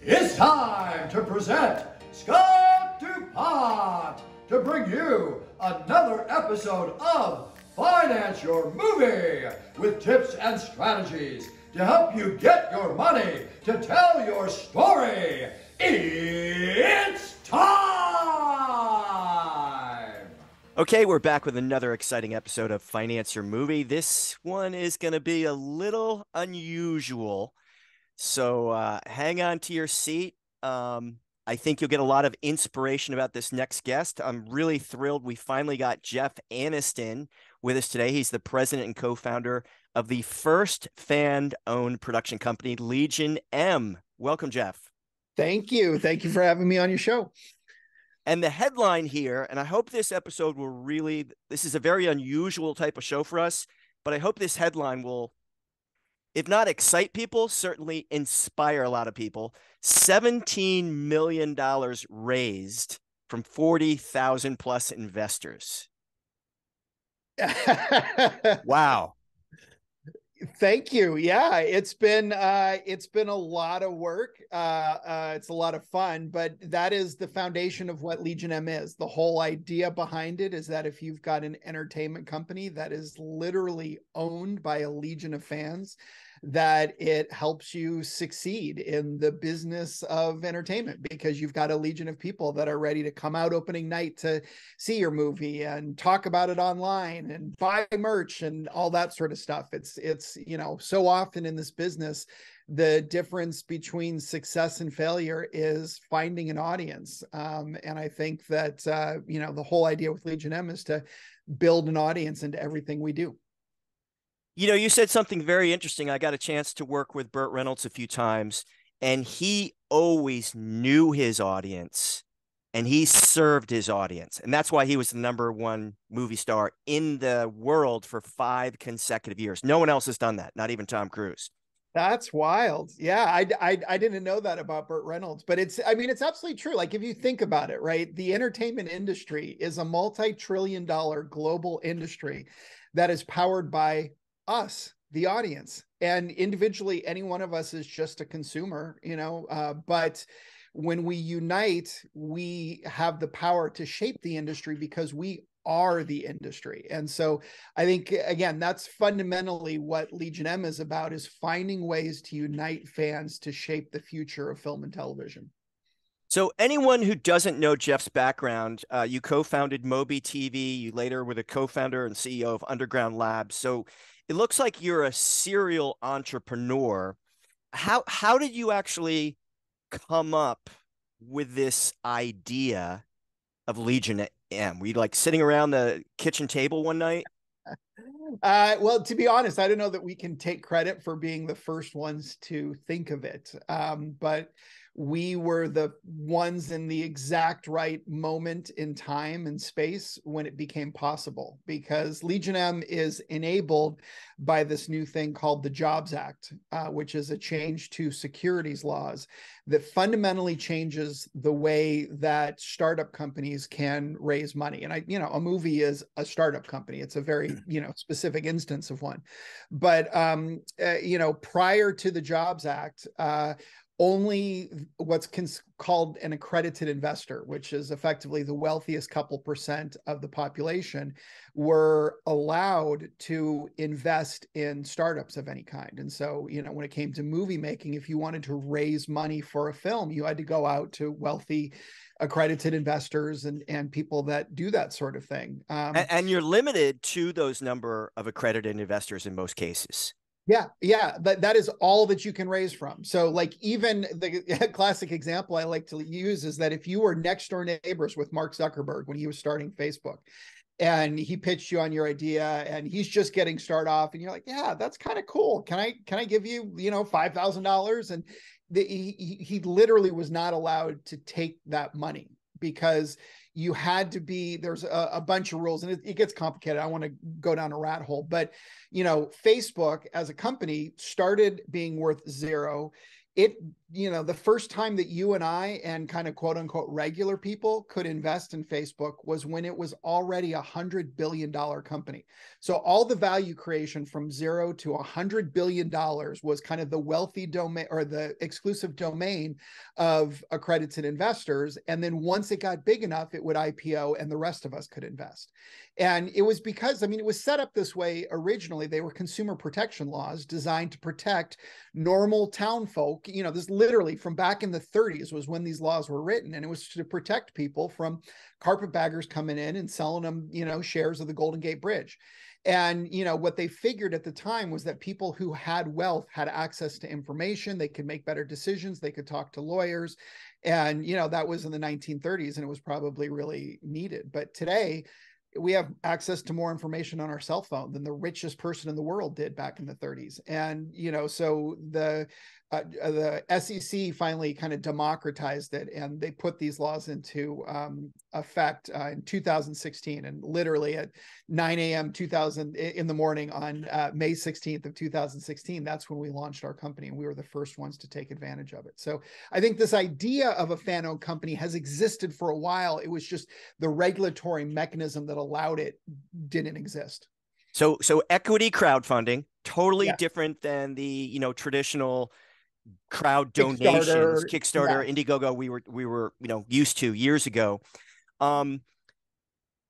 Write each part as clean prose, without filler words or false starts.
It's time to present Scott DuPont to bring you another episode of Finance Your Movie with tips and strategies to help you get your money to tell your story. It's time! Okay, we're back with another exciting episode of Finance Your Movie. This one is going to be a little unusual, so hang on to your seat. I think you'll get a lot of inspiration about this next guest. I'm really thrilled we finally got Jeff Annison with us today. He's the president and co-founder of the first fan-owned production company, Legion M. Welcome, Jeff. Thank you. Thank you for having me on your show. And the headline here, and I hope this episode will really, this is a very unusual type of show for us, but I hope this headline will, if not excite people, certainly inspire a lot of people. $17 million raised from 40,000 plus investors. Wow. Thank you. Yeah, it's been a lot of work. It's a lot of fun, but that is the foundation of what Legion M is. The whole idea behind it is that if you've got an entertainment company that is literally owned by a legion of fans, that it helps you succeed in the business of entertainment because you've got a legion of people that are ready to come out opening night to see your movie and talk about it online and buy merch and all that sort of stuff. It's you know, so often in this business, the difference between success and failure is finding an audience. And I think that, you know, the whole idea with Legion M is to build an audience into everything we do. You know, you said something very interesting. I got a chance to work with Burt Reynolds a few times, and he always knew his audience and he served his audience. And that's why he was the #1 movie star in the world for 5 consecutive years. No one else has done that, not even Tom Cruise. That's wild. Yeah, I didn't know that about Burt Reynolds, but it's absolutely true. Like if you think about it, right? The entertainment industry is a multi-trillion-dollar global industry that is powered by us, the audience, and individually, any one of us is just a consumer, you know, but when we unite, we have the power to shape the industry because we are the industry. And so I think, again, that's fundamentally what Legion M is about, is finding ways to unite fans to shape the future of film and television. So anyone who doesn't know Jeff's background, you co-founded Moby TV. You later were the co-founder and CEO of Underground Labs. So it looks like you're a serial entrepreneur. How did you actually come up with this idea of Legion M? Were you like sitting around the kitchen table one night? Well, to be honest, I don't know that we can take credit for being the first ones to think of it. But we were the ones in the exact right moment in time and space when it became possible, because Legion M is enabled by this new thing called the Jobs Act, which is a change to securities laws that fundamentally changes the way that startup companies can raise money. And you know, a movie is a startup company. It's a very, you know, specific instance of one. But, you know, prior to the Jobs Act, only what's called an accredited investor, which is effectively the wealthiest couple percent of the population, were allowed to invest in startups of any kind. And so, you know, when it came to movie making, if you wanted to raise money for a film, you had to go out to wealthy accredited investors and people that do that sort of thing. And you're limited to those number of accredited investors in most cases. Yeah, that is all that you can raise from. So like, even the classic example I like to use is that if you were next door neighbors with Mark Zuckerberg when he was starting Facebook, and he pitched you on your idea and he's just getting started off, and you're like, yeah, that's kind of cool. Can I give you, you know, $5,000? And he literally was not allowed to take that money, because you had to be, there's a bunch of rules, and it gets complicated. I want to go down a rat hole, but, you know, Facebook as a company started being worth 0. it, the first time that you and I and kind of quote unquote regular people could invest in Facebook was when it was already $100 billion company. So all the value creation from 0 to $100 billion was kind of the wealthy domain, or the exclusive domain of accredited investors. And then once it got big enough, it would IPO and the rest of us could invest. And it was because, it was set up this way originally. They were consumer protection laws designed to protect normal town folk. This literally from back in the 30s was when these laws were written. And it was to protect people from carpetbaggers coming in and selling them, shares of the Golden Gate Bridge. And, what they figured at the time was that people who had wealth had access to information. They could make better decisions. They could talk to lawyers. And, that was in the 1930s, and it was probably really needed. But today, we have access to more information on our cell phone than the richest person in the world did back in the 30s. And, so the SEC finally kind of democratized it, and they put these laws into effect in 2016. And literally at 9 a.m. in the morning on May 16th of 2016, that's when we launched our company, and we were the first ones to take advantage of it. So I think this idea of a fan-owned company has existed for a while. It was just the regulatory mechanism that allowed it didn't exist. So equity crowdfunding, totally different than the, traditional crowd donations, Kickstarter, Indiegogo we were used to years ago.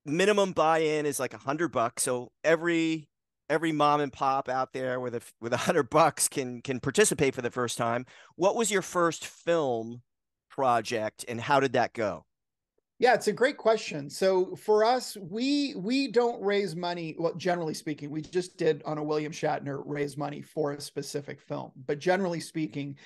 Minimum buy-in is like $100. So every mom and pop out there with $100 can participate for the first time. What was your first film project, and how did that go? Yeah, it's a great question. So for us, we don't raise money. Well, generally speaking, we just did on a William Shatner raise money for a specific film. But generally speaking,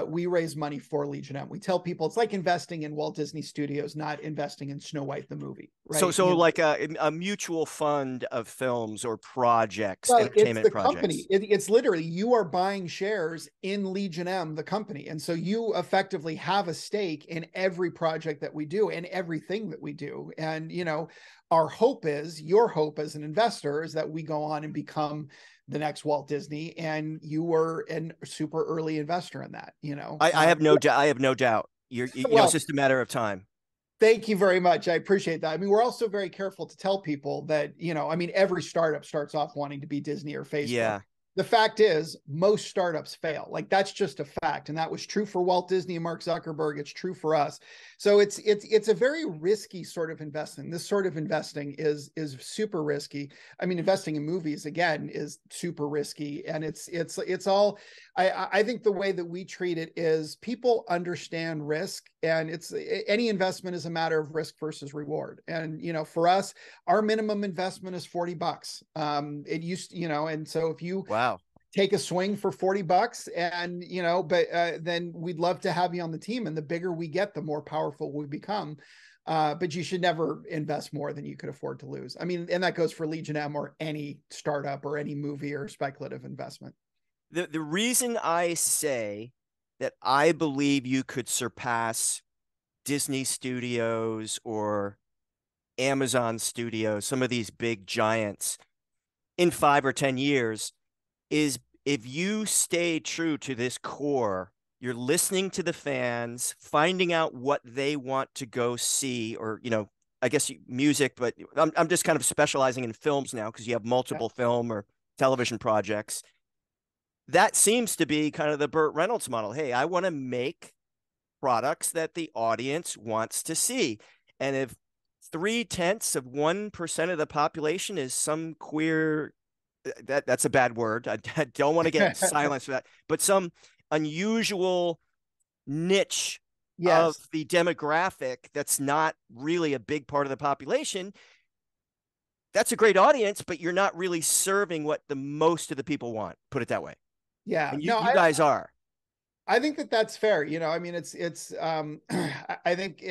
we raise money for Legion M. We tell people it's like investing in Walt Disney Studios, not investing in Snow White the movie. Right? So like a mutual fund of films or projects, well, entertainment it's the projects. company. It's literally you are buying shares in Legion M, the company, and so you effectively have a stake in every project that we do and everything that we do. And our hope is, your hope as an investor, is that we go on and become the next Walt Disney, and you were a super early investor in that. I have no doubt. I have no doubt. It's just a matter of time. Thank you very much. I appreciate that. We're also very careful to tell people that, every startup starts off wanting to be Disney or Facebook. Yeah. The fact is, most startups fail. Like, that's just a fact. And that was true for Walt Disney and Mark Zuckerberg. It's true for us. So it's a very risky sort of investing. This sort of investing is super risky. Investing in movies, again, is super risky. And it's all, I think the way that we treat it is people understand risk, and any investment is a matter of risk versus reward. And, for us, our minimum investment is $40. It used, and so if you take a swing for $40 and, then we'd love to have you on the team. And the bigger we get, the more powerful we become. But you should never invest more than you could afford to lose. And that goes for Legion M or any startup or any movie or speculative investment. The reason I say that I believe you could surpass Disney Studios or Amazon Studios, some of these big giants, in 5 or 10 years, is if you stay true to this core, you're listening to the fans, finding out what they want to go see, or, I guess music, but I'm just kind of specializing in films now because you have multiple film or television projects. That seems to be kind of the Burt Reynolds model. Hey, I want to make products that the audience wants to see. And if 0.3% of the population is some queer, that's a bad word. I don't want to get silenced for that, but some unusual niche of the demographic that's not really a big part of the population, that's a great audience, but you're not really serving what the most of the people want. Put it that way. Yeah. And you guys are. I think that's fair. I think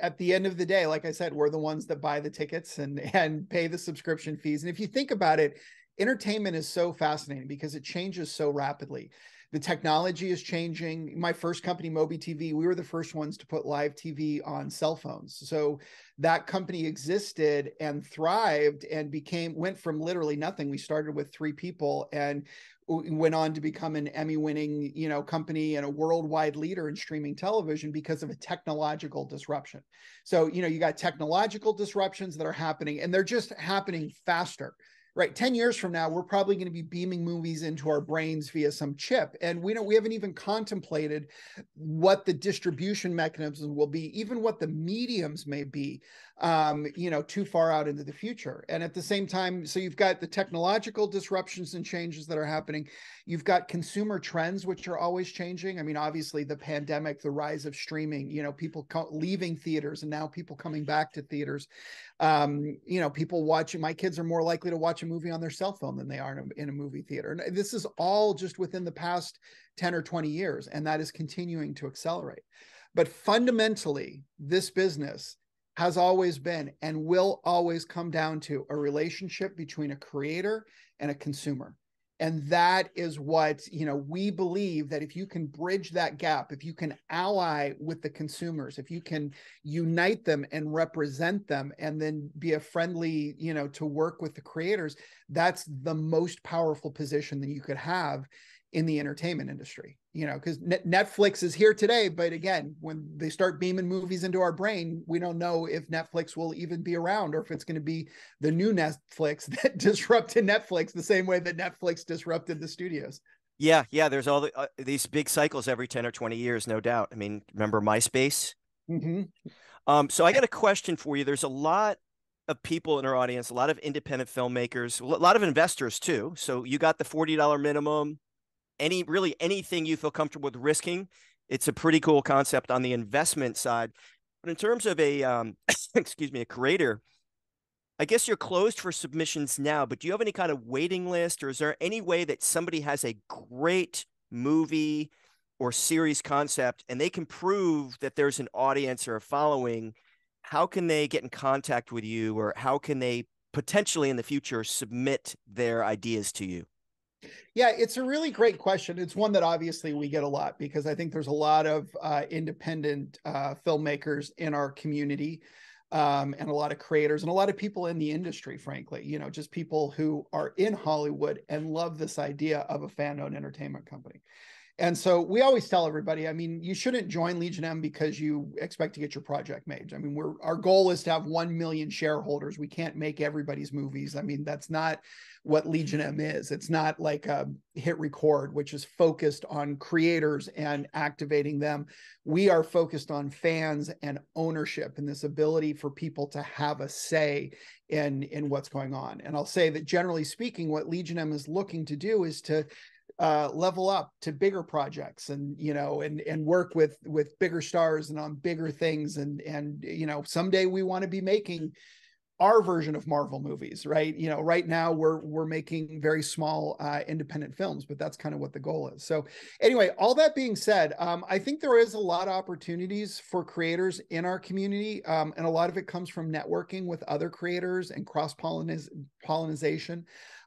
at the end of the day, like I said, we're the ones that buy the tickets and pay the subscription fees. And if you think about it, entertainment is so fascinating because it changes so rapidly. The technology is changing. My first company, Moby TV, we were the first ones to put live TV on cell phones. So that company existed and thrived and went from literally nothing. We started with 3 people and went on to become an Emmy-winning, company and a worldwide leader in streaming television because of a technological disruption. So, you got technological disruptions that are happening, and they're just happening faster. Right. 10 years from now, we're probably going to be beaming movies into our brains via some chip. And we haven't even contemplated what the distribution mechanisms will be, even what the mediums may be, too far out into the future. And at the same time, so you've got the technological disruptions and changes that are happening. You've got consumer trends, which are always changing. I mean, obviously the pandemic, the rise of streaming, people leaving theaters and now people coming back to theaters. People watching, my kids are more likely to watch a movie on their cell phone than they are in a movie theater. And this is all just within the past 10 or 20 years, and that is continuing to accelerate. But fundamentally, this business has always been and will always come down to a relationship between a creator and a consumer. And that is what, we believe that if you can bridge that gap, if you can ally with the consumers, if you can unite them and represent them, and then be a friendly, to work with the creators, that's the most powerful position that you could have in the entertainment industry, because Netflix is here today. But again, when they start beaming movies into our brain, we don't know if Netflix will even be around, or if it's going to be the new Netflix that disrupted Netflix the same way that Netflix disrupted the studios. Yeah. There's all these big cycles every 10 or 20 years, no doubt. I mean, remember MySpace? Mm-hmm. So I got a question for you. There's a lot of people in our audience, a lot of independent filmmakers, a lot of investors too. So you got the $40 minimum. Anything you feel comfortable with risking, it's a pretty cool concept on the investment side. But in terms of a excuse me, a creator, I guess you're closed for submissions now, but do you have any kind of waiting list, or is there any way that somebody has a great movie or series concept and they can prove that there's an audience or a following? How can they get in contact with you, or how can they potentially in the future submit their ideas to you? Yeah, it's a really great question. It's one that obviously we get a lot, because I think there's a lot of independent filmmakers in our community, and a lot of creators and a lot of people in the industry, frankly, just people who are in Hollywood and love this idea of a fan-owned entertainment company. And so we always tell everybody, I mean, you shouldn't join Legion M because you expect to get your project made. I mean, our goal is to have 1 million shareholders. We can't make everybody's movies. I mean, that's not what Legion M is. It's not like a hit record, which is focused on creators and activating them. We are focused on fans and ownership, and this ability for people to have a say in what's going on. And I'll say that generally speaking, what Legion M is looking to do is to level up to bigger projects, and work with bigger stars and on bigger things, and someday we want to be making our version of Marvel movies, right? Right now we're making very small independent films, but that's kind of what the goal is. So anyway, all that being said, I think there is a lot of opportunities for creators in our community, and a lot of it comes from networking with other creators and cross-pollination.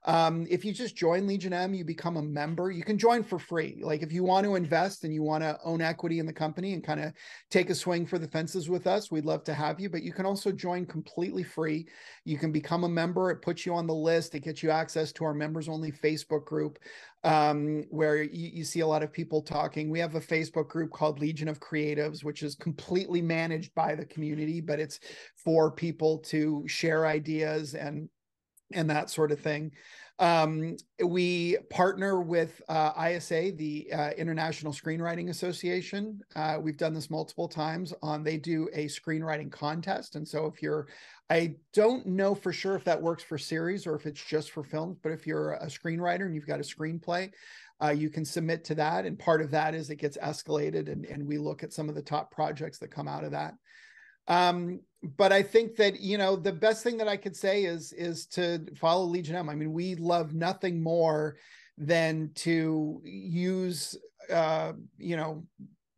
If you just join Legion M, you become a member. You can join for free. Like if you want to invest and you want to own equity in the company and kind of take a swing for the fences with us, we'd love to have you. But you can also join completely free. You can become a member. It puts you on the list. It gets you access to our members only Facebook group, where you see a lot of people talking. We have a Facebook group called Legion of Creatives, which is completely managed by the community, but it's for people to share ideas and that sort of thing. We partner with ISA, the International Screenwriting Association. We've done this multiple times. They do a screenwriting contest. And so I don't know for sure if that works for series or if it's just for films, but if you're a screenwriter and you've got a screenplay, you can submit to that. And part of that is it gets escalated, and we look at some of the top projects that come out of that. But I think that, the best thing that I could say is to follow Legion M. I mean, we love nothing more than to use,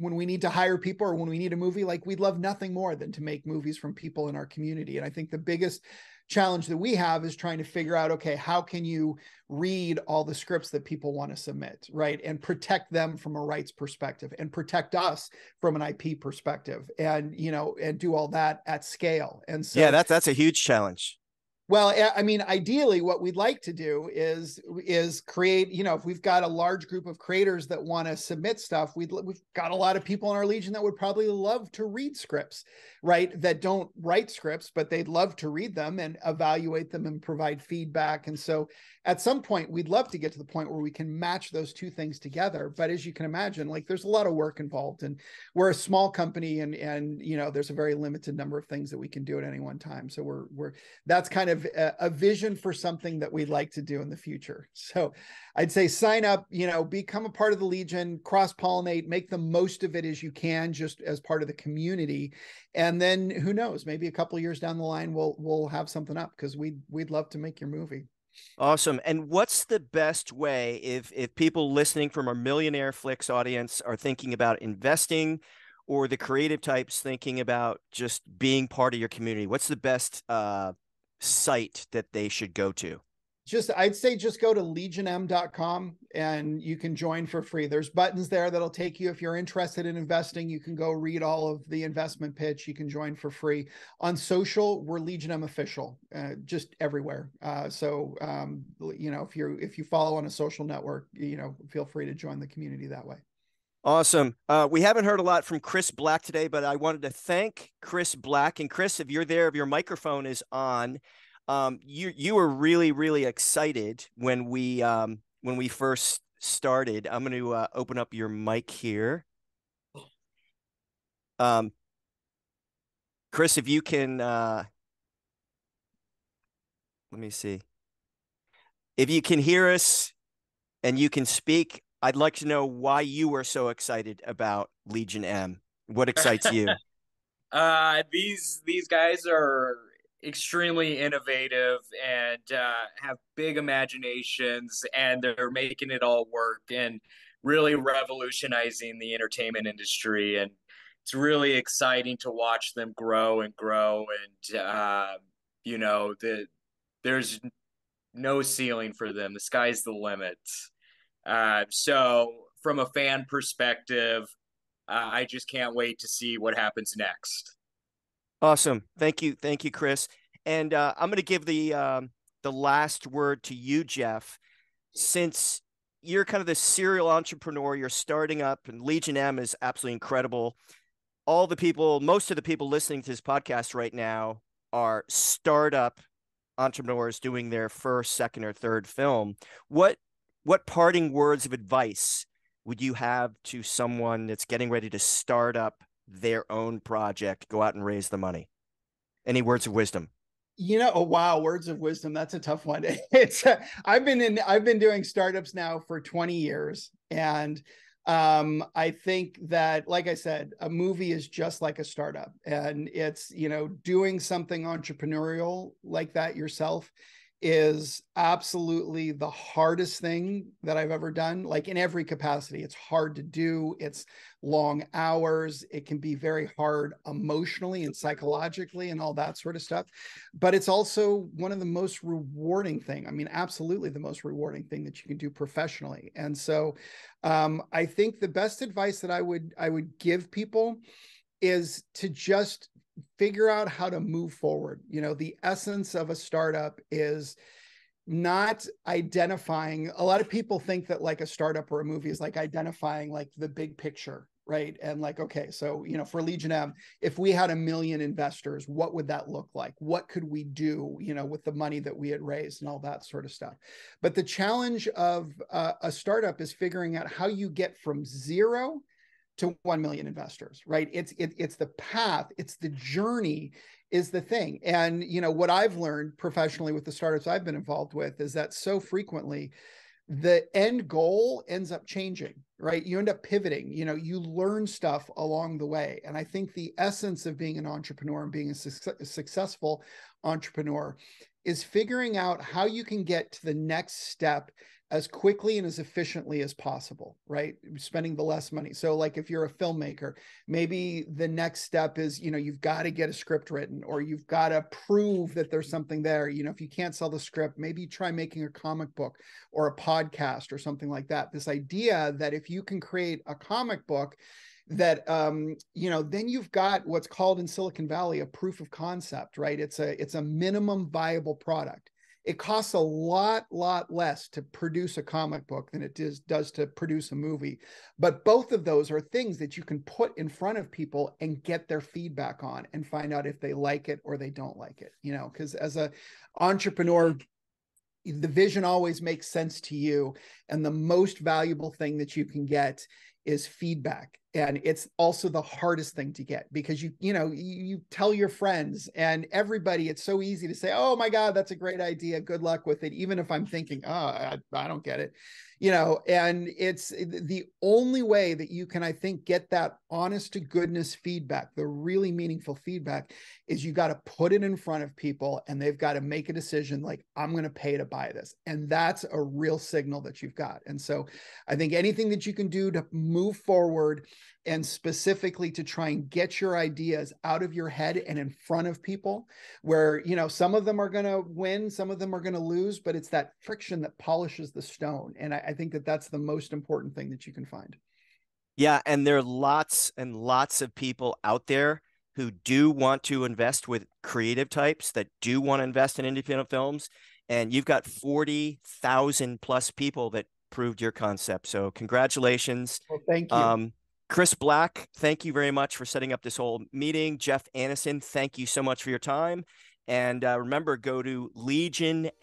when we need to hire people or when we need a movie, like we'd love nothing more than to make movies from people in our community. And I think the biggest challenge that we have is trying to figure out, okay, how can you read all the scripts that people want to submit, right? And protect them from a rights perspective and protect us from an IP perspective, and, and do all that at scale. And so, yeah, that's a huge challenge. Well, I mean, ideally, what we'd like to do is create, if we've got a large group of creators that want to submit stuff, we've got a lot of people in our Legion that would probably love to read scripts, right? That don't write scripts, but they'd love to read them and evaluate them and provide feedback. And so at some point, we'd love to get to the point where we can match those two things together. But as you can imagine, like there's a lot of work involved, and we're a small company, and there's a very limited number of things that we can do at any one time. So that's kind of a vision for something that we'd like to do in the future. So I'd say sign up, become a part of the Legion, cross-pollinate, make the most of it as you can, just as part of the community. And then who knows, maybe a couple of years down the line, we'll have something up, because we'd love to make your movie. Awesome. And what's the best way if people listening from our Millionaire Flicks audience are thinking about investing, or the creative types thinking about just being part of your community? What's the best site that they should go to? I'd say just go to legionm.com and you can join for free. There's buttons there that'll take you. If you're interested in investing, you can go read all of the investment pitch. You can join for free. On social, we're Legion M Official, just everywhere. So if you follow on a social network, feel free to join the community that way. Awesome. We haven't heard a lot from Chris Black today, but I wanted to thank Chris Black. And Chris, if you're there, if your microphone is on, you were really, really excited when we first started. I'm going to open up your mic here. Chris, if you can, let me see. If you can hear us and you can speak, I'd like to know why you were so excited about Legion M. What excites you? These guys are extremely innovative and have big imaginations, and they're making it all work and really revolutionizing the entertainment industry. And it's really exciting to watch them grow and grow. And there's no ceiling for them. The sky's the limit. So from a fan perspective, I just can't wait to see what happens next. Awesome. Thank you, Chris. And I'm going to give the last word to you, Jeff. Since you're kind of the serial entrepreneur, you're starting up, and Legion M is absolutely incredible. Most of the people listening to this podcast right now are startup entrepreneurs doing their first, second, or third film. What parting words of advice would you have to someone that's getting ready to start up their own project, go out and raise the money? Any words of wisdom? Oh, wow. Words of wisdom. That's a tough one. I've been doing startups now for 20 years. And I think that, like I said, a movie is just like a startup, and it's, doing something entrepreneurial like that yourself is absolutely the hardest thing that I've ever done. Like in every capacity, it's hard to do. It's long hours. It can be very hard emotionally and psychologically and all that sort of stuff. But it's also one of the most rewarding thing. I mean, absolutely the most rewarding thing that you can do professionally. And so I think the best advice that I would give people is to just figure out how to move forward. The essence of a startup is not identifying. A lot of people think that like a startup or a movie is like identifying like the big picture, right? And like, okay, so, for Legion M, if we had 1 million investors, what would that look like? What could we do, with the money that we had raised and all that sort of stuff? But the challenge of a startup is figuring out how you get from 0 to 1 million investors, right? It's the path, it's the journey is the thing. And, what I've learned professionally with the startups I've been involved with is that so frequently the end goal ends up changing, right? You end up pivoting, you learn stuff along the way. And I think the essence of being an entrepreneur and being a successful entrepreneur is figuring out how you can get to the next step as quickly and as efficiently as possible, right? Spending the less money. So like if you're a filmmaker, maybe the next step is, you've got to get a script written, or you've got to prove that there's something there. If you can't sell the script, maybe try making a comic book or a podcast or something like that. This idea that if you can create a comic book that, then you've got what's called in Silicon Valley a proof of concept, right? It's a minimum viable product. It costs a lot less to produce a comic book than it does to produce a movie. But both of those are things that you can put in front of people and get their feedback on and find out if they like it or they don't like it, because as an entrepreneur, the vision always makes sense to you. And the most valuable thing that you can get is feedback. And it's also the hardest thing to get, because you tell your friends and everybody, it's so easy to say, oh my God, that's a great idea, good luck with it. Even if I'm thinking, oh, I don't get it, and it's the only way that you can, I think, get that honest to goodness feedback, the really meaningful feedback, is you got to put it in front of people and they've got to make a decision like, I'm going to pay to buy this. And that's a real signal that you've got. And so I think anything that you can do to move forward, and specifically to try and get your ideas out of your head and in front of people, where, some of them are going to win, some of them are going to lose, but it's that friction that polishes the stone. And I think that that's the most important thing that you can find. Yeah. And there are lots and lots of people out there who do want to invest with creative types, that do want to invest in independent films. And you've got 40,000 plus people that proved your concept. So congratulations. Well, thank you. Chris Black, thank you very much for setting up this whole meeting. Jeff Annison, thank you so much for your time. And remember, go to legionm.com.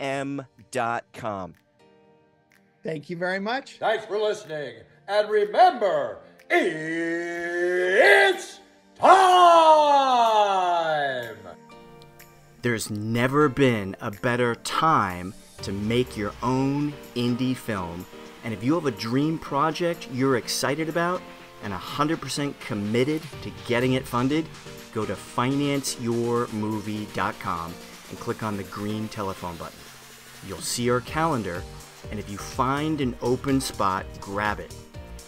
Thank you very much. Thanks for listening. And remember, it's time! There's never been a better time to make your own indie film. And if you have a dream project you're excited about and 100% committed to getting it funded, go to financeyourmovie.com and click on the green telephone button. You'll see our calendar, and if you find an open spot, grab it.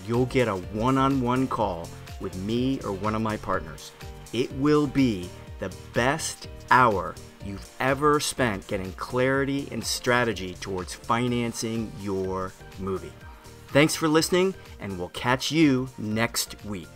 You'll get a one-on-one call with me or one of my partners. It will be the best hour you've ever spent getting clarity and strategy towards financing your movie. Thanks for listening, and we'll catch you next week.